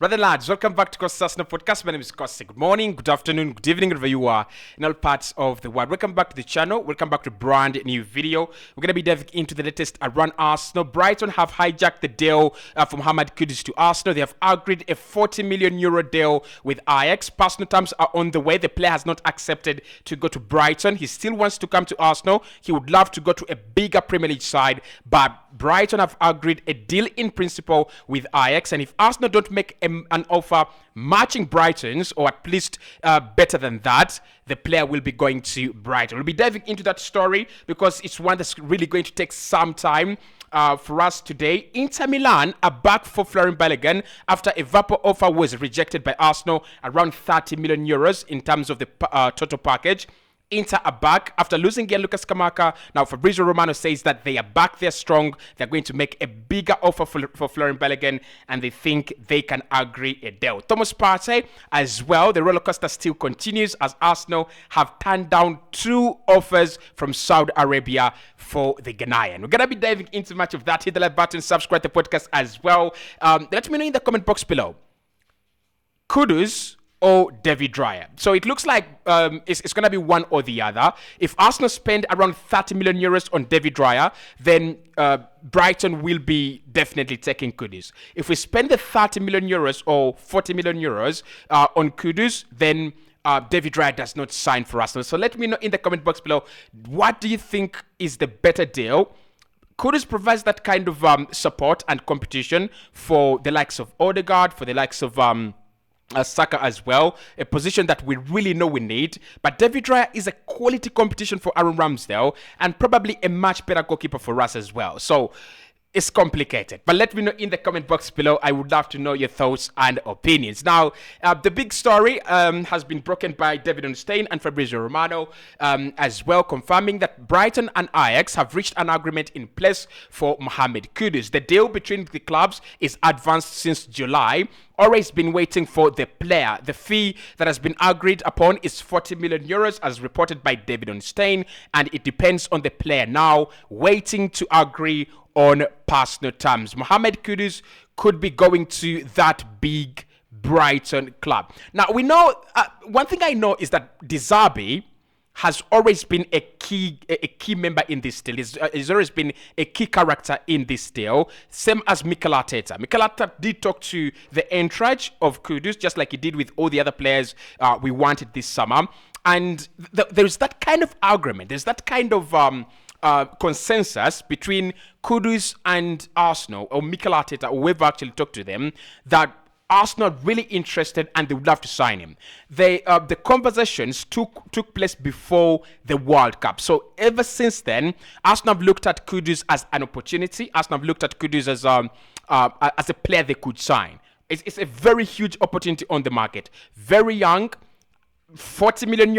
Brother lads, welcome back to Cossy podcast. My name is Cossy. Good morning, good afternoon, good evening, wherever you are in all parts of the world. Welcome back to the channel. Welcome back to a brand new video. We're going to be diving into the latest around Arsenal. Brighton have hijacked the deal from Mohamed Kudus to Arsenal. They have agreed a €40 million deal with Ajax. Personal terms are on the way. The player has not accepted to go to Brighton. He still wants to come to Arsenal. He would love to go to a bigger Premier League side, but Brighton have agreed a deal in principle with Ajax. And if Arsenal don't make an offer matching Brighton's, or at least better than that, the player will be going to Brighton. We'll be diving into that story because it's one that's really going to take some time for us today. Inter Milan are back for Florian Balogun after a verbal offer was rejected by Arsenal, around €30 million in terms of the total package. Inter are back after losing Gianluca Scamacca. Now Fabrizio Romano says that they are back, they're strong, they're going to make a bigger offer for Florian Balogun, and they think they can agree a deal. Thomas Partey as well. The roller coaster still continues as Arsenal have turned down 2 offers from Saudi Arabia for the Ghanaian. We're going to be diving into much of that. Hit the like button, subscribe to the podcast as well. Let me know in the comment box below. Kudus or David Raya. So it looks like it's going to be one or the other. If Arsenal spend around €30 million on David Raya, then Brighton will be definitely taking Kudus. If we spend the €30 million or €40 million on Kudus, then David Raya does not sign for Arsenal. So let me know in the comment box below, what do you think is the better deal? Kudus provides that kind of support and competition for the likes of Odegaard, for the likes of Saka as well, a position that we really know we need. But David Raya is a quality competition for Aaron Ramsdale and probably a much better goalkeeper for us as well. So it's complicated, but let me know in the comment box below. I would love to know your thoughts and opinions. Now, the big story has been broken by David Ornstein and Fabrizio Romano as well, confirming that Brighton and Ajax have reached an agreement in place for Mohamed Kudus. The deal between the clubs is advanced since July. Always been waiting for the player. The fee that has been agreed upon is €40 million, as reported by David Ornstein, and it depends on the player now waiting to agree on personal terms. Mohamed Kudus could be going to that big Brighton club. Now, we know, one thing I know is that De Zerbi has always been a key member in this deal. He's always been a key character in this deal, same as Mikel Arteta. Mikel Arteta did talk to the entourage of Kudus, just like he did with all the other players we wanted this summer. And there's that kind of argument, there's that kind of consensus between Kudus and Arsenal, or Mikel Arteta, or whoever actually talked to them, that Arsenal are really interested and they would love to sign him. The conversations took place before the World Cup. So ever since then, Arsenal have looked at Kudus as an opportunity. Arsenal have looked at Kudus as a player they could sign. It's a very huge opportunity on the market. Very young. €40 million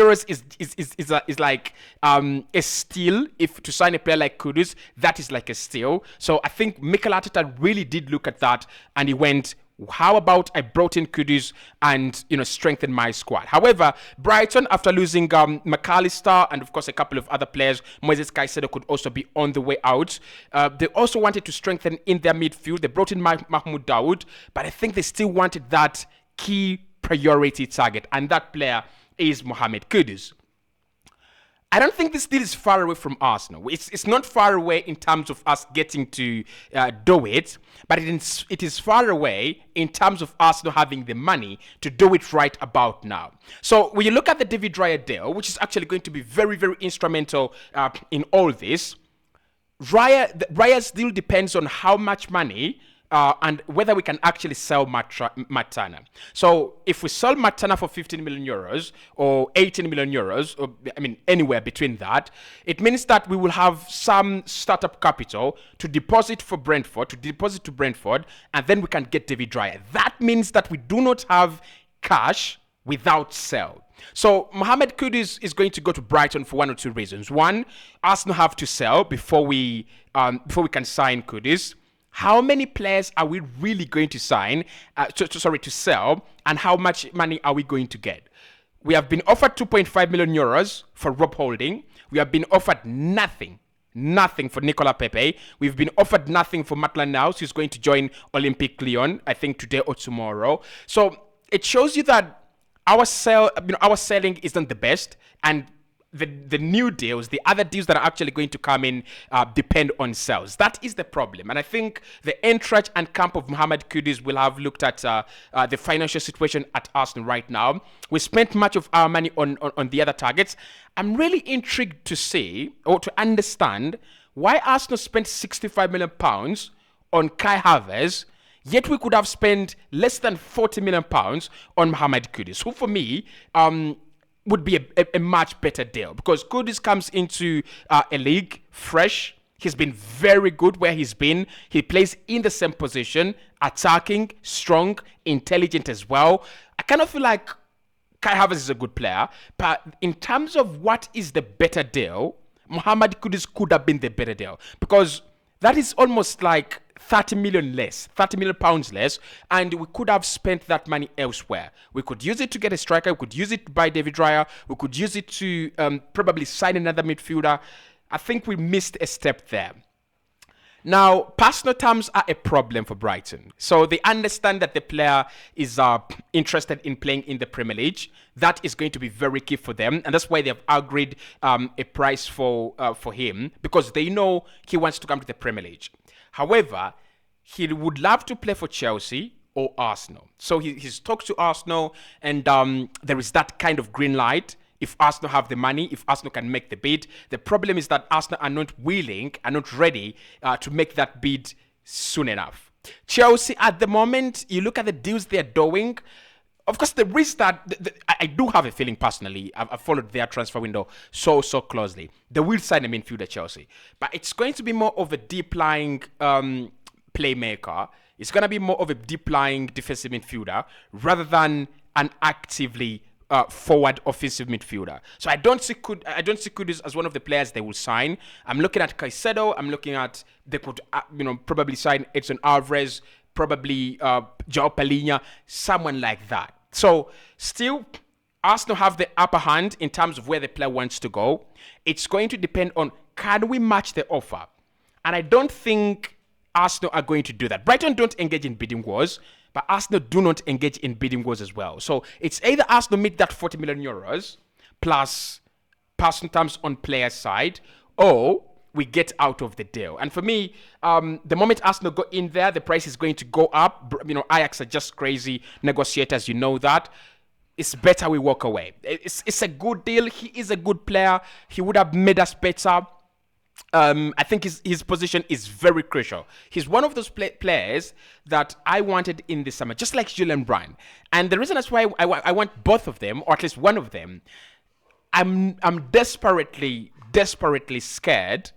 is like a steal. If to sign a player like Kudus, that is like a steal. So I think Mikel Arteta really did look at that, and he went, how about I brought in Kudus and strengthen my squad? However, Brighton, after losing McAllister and of course a couple of other players, Moises Caicedo could also be on the way out. They also wanted to strengthen in their midfield. They brought in Mahmoud Dawood, but I think they still wanted that key priority target, and that player is Mohamed Kudus. I don't think this deal is far away from Arsenal. It's not far away in terms of us getting to do it, but it is far away in terms of Arsenal having the money to do it right about now. So when you look at the David Raya deal, which is actually going to be very, very instrumental in all this, Raya's deal depends on how much money and whether we can actually sell Matt Turner. So if we sell Matt Turner for €15 million or €18 million, or anywhere between that, it means that we will have some startup capital to deposit to Brentford, and then we can get David Raya. That means that we do not have cash without sell. So Mohamed Kudus is going to go to Brighton for one or two reasons. One, Arsenal have to sell before we can sign Kudus. How many players are we really going to to sell, and how much money are we going to get? We have been offered €2.5 million for Rob Holding. We have been offered nothing Nothing for Nicola Pepe. We've been offered nothing for Maitland Niles, who's going to join Olympique Lyon, I think today or tomorrow. So it shows you that our selling isn't the best, and the new deals, the other deals that are actually going to come in, depend on sales. That is the problem. And I think the entourage and camp of Mohamed Kudus will have looked at the financial situation at Arsenal right now. We spent much of our money on the other targets. I'm really intrigued to see or to understand why Arsenal spent £65 million on Kai Havertz, yet we could have spent less than £40 million on Mohamed Kudus, who for me would be a much better deal, because Kudus comes into a league fresh. He's been very good where he's been. He plays in the same position, attacking, strong, intelligent as well. I kind of feel like Kai Havertz is a good player, but in terms of what is the better deal, Mohamed Kudus could have been the better deal, because that is almost like 30 million pounds less, and we could have spent that money elsewhere. We could use it to get a striker, we could use it to buy David Raya, we could use it to probably sign another midfielder. I think we missed a step there. Now, personal terms are a problem for Brighton. So they understand that the player is interested in playing in the Premier League. That is going to be very key for them. And that's why they've agreed a price for him, because they know he wants to come to the Premier League. However, he would love to play for Chelsea or Arsenal. So he's talked to Arsenal, and there is that kind of green light. If Arsenal have the money, if Arsenal can make the bid. The problem is that Arsenal are not willing, are not ready to make that bid soon enough. Chelsea at the moment, you look at the deals they're doing. Of course, the risk that I do have a feeling personally, I've followed their transfer window so closely. They will sign a midfielder, Chelsea, but it's going to be more of a deep-lying playmaker. It's going to be more of a deep-lying defensive midfielder rather than an actively forward offensive midfielder. So I don't see Kudus as one of the players they will sign. I'm looking at Caicedo. I'm looking at, they could probably sign Edson Alvarez, probably João Palhinha, someone like that. So still, Arsenal have the upper hand in terms of where the player wants to go. It's going to depend on, can we match the offer? And I don't think Arsenal are going to do that. Brighton don't engage in bidding wars, but Arsenal do not engage in bidding wars as well. So it's either Arsenal meet that 40 million euros plus personal terms on player side, or we get out of the deal. And for me, the moment Arsenal go in there, the price is going to go up. Ajax are just crazy negotiators, you know that. It's better we walk away. It's a good deal. He is a good player. He would have made us better. I think his position is very crucial. He's one of those players that I wanted in the summer, just like Julian Brand. And the reason that's why I want both of them, or at least one of them, I'm desperately scared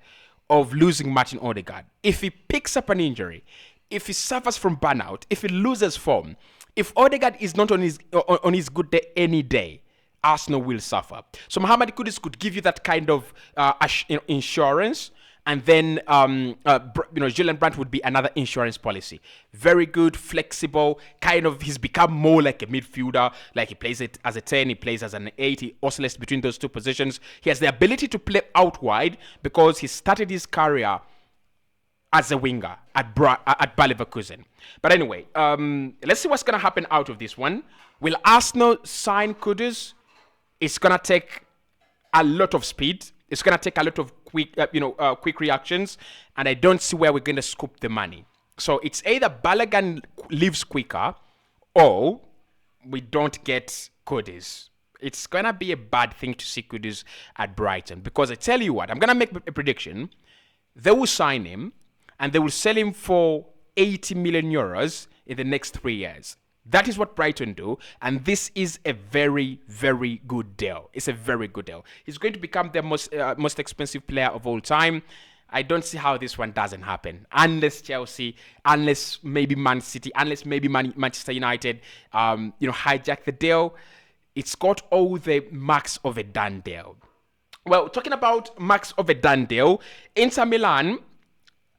of losing Martin Odegaard. If he picks up an injury, if he suffers from burnout, if he loses form, if Odegaard is not on his good day any day, Arsenal will suffer. So Mohamed Kudus could give you that kind of insurance, and then Julian Brandt would be another insurance policy. Very good, flexible, kind of. He's become more like a midfielder. Like he plays it as a 10, he plays as an 8. He oscillates between those two positions. He has the ability to play out wide because he started his career as a winger at Bayer Leverkusen. But anyway, let's see what's going to happen out of this one. Will Arsenal sign Kudus? It's going to take a lot of speed. It's going to take a lot of quick reactions. And I don't see where we're going to scoop the money. So it's either Balogun leaves quicker or we don't get Kudus. It's going to be a bad thing to see Kudus at Brighton. Because I tell you what, I'm going to make a prediction. They will sign him and they will sell him for 80 million euros in the next 3 years. That is what Brighton do, and this is a very, very good deal. It's a very good deal. He's going to become the most expensive player of all time. I don't see how this one doesn't happen. Unless Chelsea, unless maybe Man City, unless maybe Manchester United, hijack the deal. It's got all the marks of a done deal. Well, talking about marks of a done deal, Inter Milan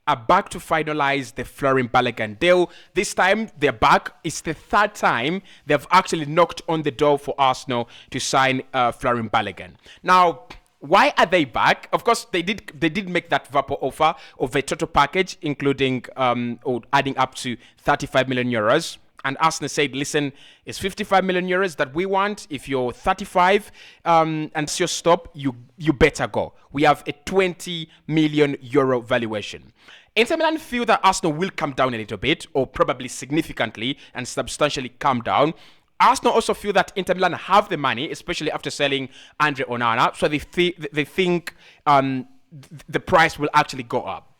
are back to finalize the Florian Balogun deal. This time, they're back. It's the third time they've actually knocked on the door for Arsenal to sign Florian Balogun. Now, Why are they back? Of course, they did make that verbal offer of a total package, including or adding up to 35 million euros. And Arsenal said, listen, it's 55 million euros that we want. If you're 35 and it's your stop, you better go. We have a 20 million euro valuation. Inter Milan feel that Arsenal will come down a little bit, or probably significantly and substantially come down. Arsenal also feel that Inter Milan have the money, especially after selling Andre Onana, so they think the price will actually go up.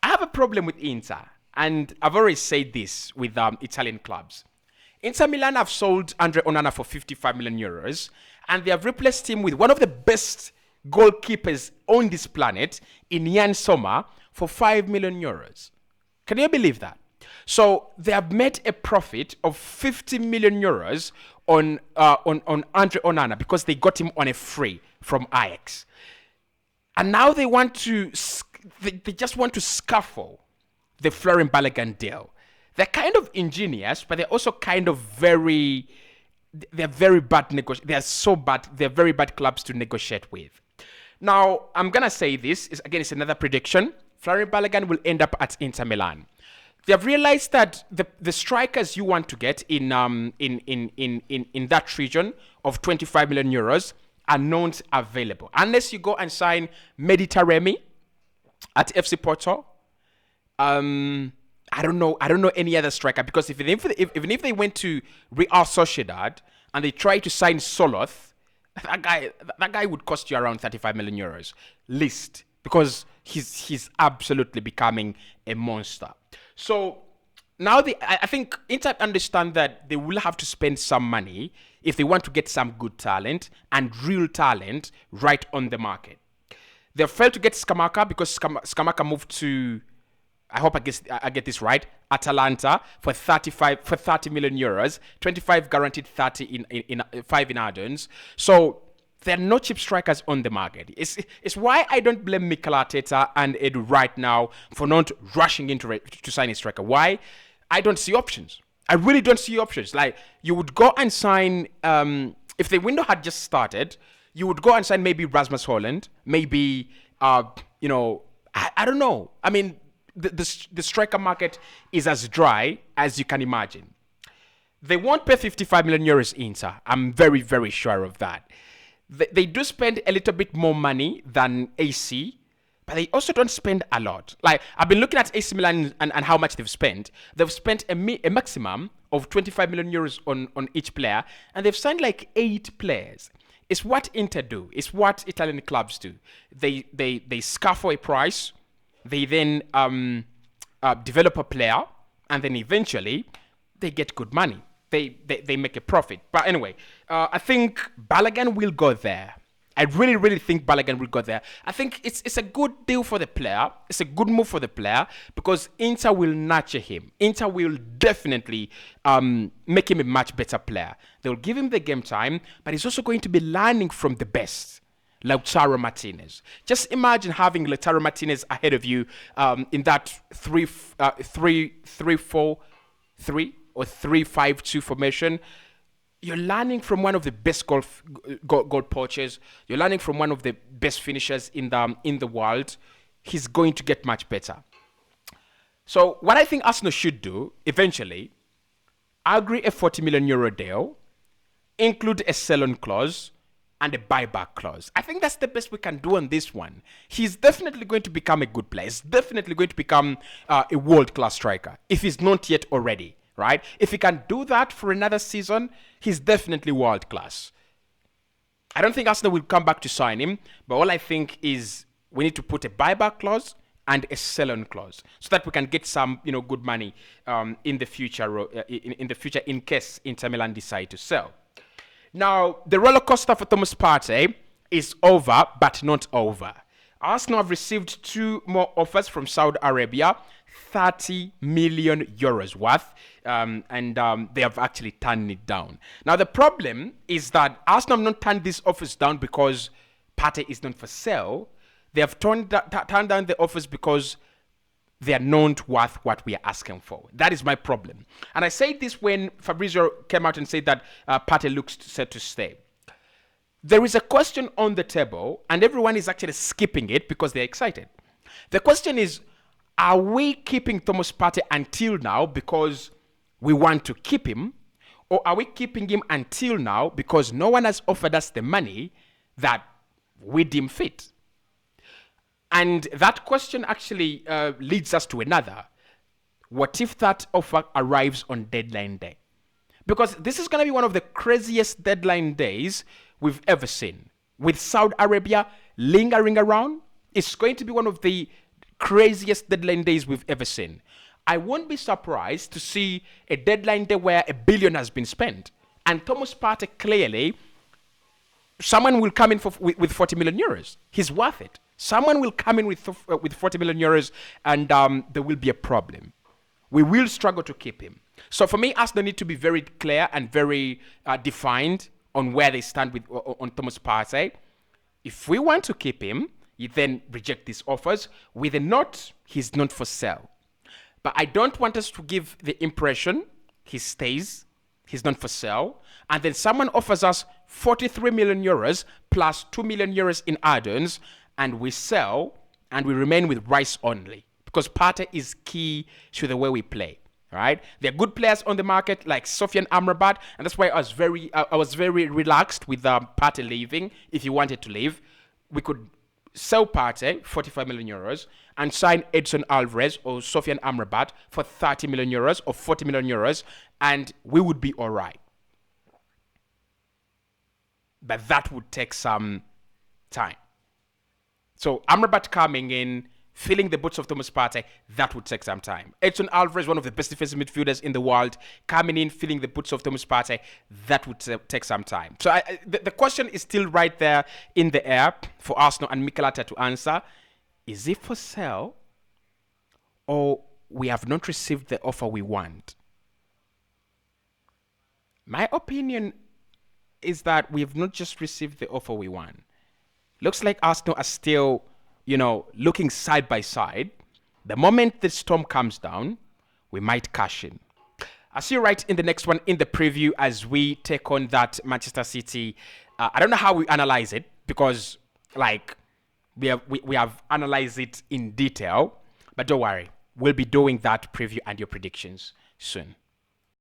I have a problem with Inter. And I've already said this with Italian clubs. Inter Milan have sold Andre Onana for 55 million euros, and they have replaced him with one of the best goalkeepers on this planet in Jan Sommer for 5 million euros. Can you believe that? So they have made a profit of 50 million euros on Andre Onana because they got him on a free from Ajax. And now they want to, they just want to scuffle the Florian Balogun deal. They're kind of ingenious, but they're also kind of they're very bad they're very bad clubs to negotiate with. Now, I'm gonna say this, it's another prediction. Florian Balogun will end up at Inter Milan. They have realized that the strikers you want to get in that region of 25 million euros are not available. Unless you go and sign Meditaremi at FC Porto. I don't know any other striker, because even if they went to Real Sociedad and they tried to sign Soloth, that guy would cost you around 35 million euros least, because he's absolutely becoming a monster. So now I think Inter understand that they will have to spend some money if they want to get some good talent and real talent right on the market. They failed to get Scamacca because Scamacca moved to, I hope I get this right, Atalanta for 30 million euros, 25 guaranteed, 30 in 5 in add-ons. So there are no cheap strikers on the market. It's why I don't blame Mikel Arteta and Edu right now for not rushing into to sign a striker. Why? I don't see options. I really don't see options. Like, you would go and sign, if the window had just started, you would go and sign maybe Rasmus Hojlund, maybe, I don't know. I mean, the striker market is as dry as you can imagine. They won't pay 55 million euros Inter. I'm very, very sure of that. They do spend a little bit more money than AC, but they also don't spend a lot. Like, I've been looking at AC Milan and how much they've spent. They've spent a maximum of 25 million euros on each player, and they've signed like 8 players. It's what Inter do. It's what Italian clubs do. They scuffle a price. They then develop a player, and then eventually they get good money. They make a profit. But anyway, I think Balogun will go there. I really, really think Balogun will go there. I think it's a good deal for the player. It's a good move for the player because Inter will nurture him. Inter will definitely make him a much better player. They'll give him the game time, but he's also going to be learning from the best. Lautaro Martinez. Just imagine having Lautaro Martinez ahead of you in that 3-4-3 or 3-5-2 formation. You're learning from one of the best goal poachers. You're learning from one of the best finishers in the world. He's going to get much better. So what I think Arsenal should do eventually, agree a 40 million euro deal, include a sell-on clause, and a buyback clause. I think that's the best we can do on this one. He's definitely going to become a good player. He's definitely going to become a world-class striker, if he's not yet already, right? If he can do that for another season, he's definitely world-class. I don't think Arsenal will come back to sign him, but all I think is we need to put a buyback clause and a sell-on clause so that we can get some, good money in the future. In the future, in case Inter Milan decide to sell. Now, the roller coaster for Thomas Partey is over, but not over. Arsenal have received 2 more offers from Saudi Arabia, 30 million euros worth, and they have actually turned it down. Now, the problem is that Arsenal have not turned these offers down because Partey is not for sale. They have turned down the offers because they are not worth what we are asking for. That is my problem. And I said this when Fabrizio came out and said that Partey looks set to stay. There is a question on the table, and everyone is actually skipping it because they're excited. The question is, are we keeping Thomas Partey until now because we want to keep him, or are we keeping him until now because no one has offered us the money that we deem fit? And that question actually leads us to another. What if that offer arrives on deadline day? Because this is going to be one of the craziest deadline days we've ever seen. With Saudi Arabia lingering around, it's going to be one of the craziest deadline days we've ever seen. I won't be surprised to see a deadline day where $1 billion has been spent. And Thomas Partey, clearly, someone will come in with 40 million euros. He's worth it. Someone will come in with 40 million euros, and there will be a problem. We will struggle to keep him. So for me, Arsenal need to be very clear and very defined on where they stand on Thomas Partey. If we want to keep him, you then reject these offers with a note, he's not for sale. But I don't want us to give the impression he stays, he's not for sale, and then someone offers us 43 million euros plus 2 million euros in add-ons, and we sell and we remain with Rice only. Because Partey is key to the way we play, right? There are good players on the market like Sofian Amrabat, and that's why I was very relaxed with Partey leaving. If he wanted to leave, we could sell Partey 45 million euros and sign Edson Alvarez or Sofian Amrabat for 30 million euros or 40 million euros, and we would be all right. But that would take some time. So Amrabat coming in, filling the boots of Thomas Partey, that would take some time. Edson Alvarez, one of the best defensive midfielders in the world, coming in, filling the boots of Thomas Partey, that would take some time. So the question is still right there in the air for Arsenal and Mikel Arteta to answer. Is it for sale, or we have not received the offer we want? My opinion is that we have not just received the offer we want. Looks like Arsenal are still, looking side by side. The moment the storm comes down, we might cash in. I'll see you right in the next one in the preview as we take on that Manchester City. I don't know how we analyze it because, we have analyzed it in detail. But don't worry, we'll be doing that preview and your predictions soon.